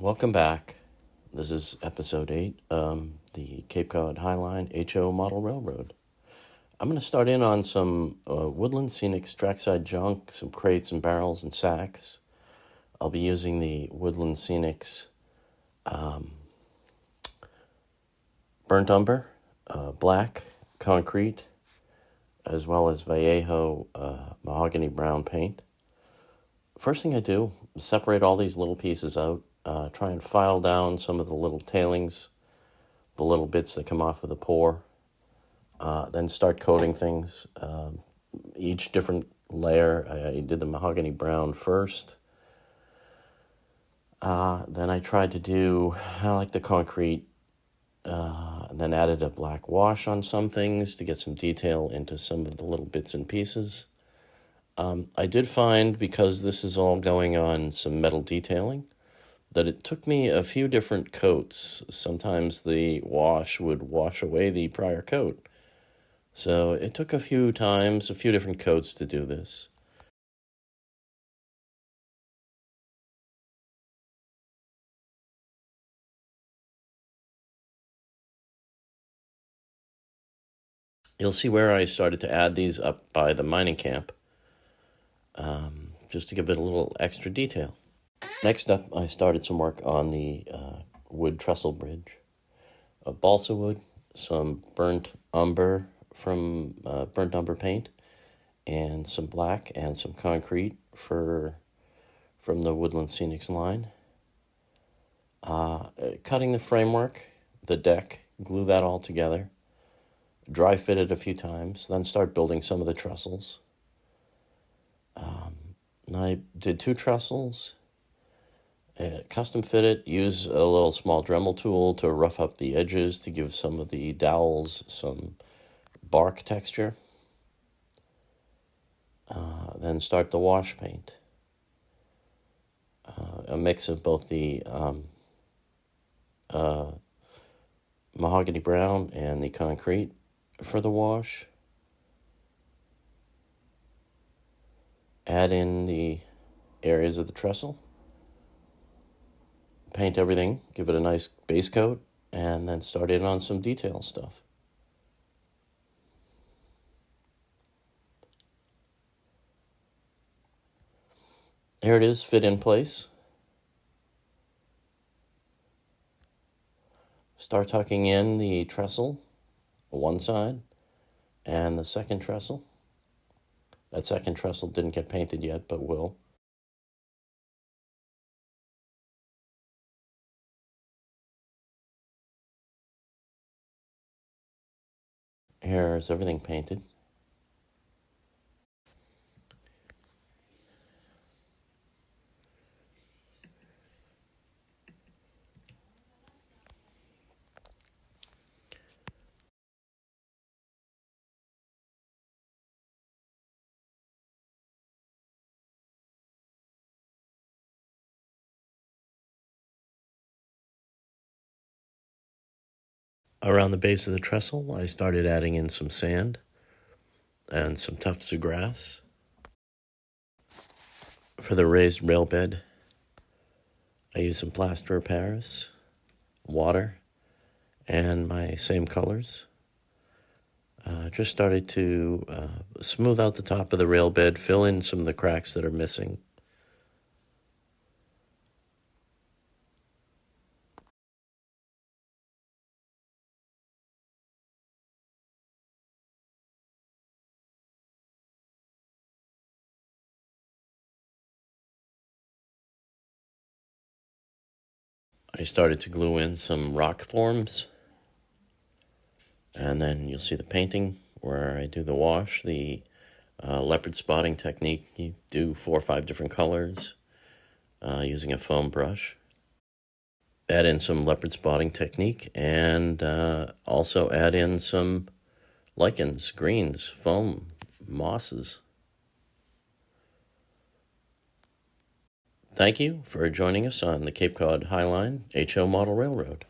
Welcome back. This is episode 8, the Cape Cod Highline HO Model Railroad. I'm going to start in on some Woodland Scenics Trackside Junk, some crates and barrels and sacks. I'll be using the Woodland Scenics burnt umber, black concrete, as well as Vallejo mahogany brown paint. First thing I do is separate all these little pieces out. Try and file down some of the little tailings, the little bits that come off of the pour. Then start coating things. Each different layer, I did the mahogany brown first. Then I tried to do, the concrete, and then added a black wash on some things to get some detail into some of the little bits and pieces. I did find, because this is all going on some metal detailing, that it took me a few different coats. Sometimes the wash would wash away the prior coat. So it took a few times, a few different coats to do this. You'll see where I started to add these up by the mining camp, just to give it a little extra detail. Next up, I started some work on the Wooden Trestle Bridge. Balsa wood, some burnt umber from burnt umber paint, and some black and some concrete from the Woodland Scenics line. Cutting the framework, the deck, glue that all together, dry fit it a few times, then start building some of the trestles. I did 2 trestles, custom fit it, use a little small Dremel tool to rough up the edges to give some of the dowels some bark texture. Then start the wash paint. A mix of both the mahogany brown and the concrete for the wash. Add in the areas of the trestle. Paint everything, give it a nice base coat, and then start in on some detail stuff. Here it is, fit in place. Start tucking in the trestle, one side, and the second trestle. That second trestle didn't get painted yet, but will. Here's everything painted. Around the base of the trestle, I started adding in some sand and some tufts of grass. For the raised rail bed, I used some plaster of Paris, water, and my same colors. Just started to smooth out the top of the rail bed, fill in some of the cracks that are missing. I started to glue in some rock forms, and then you'll see the painting where I do the wash, the leopard spotting technique. You do 4 or 5 different colors using a foam brush. Add in some leopard spotting technique, and also add in some lichens, greens, foam, mosses. Thank you for joining us on the Cape Cod Highline HO Model Railroad.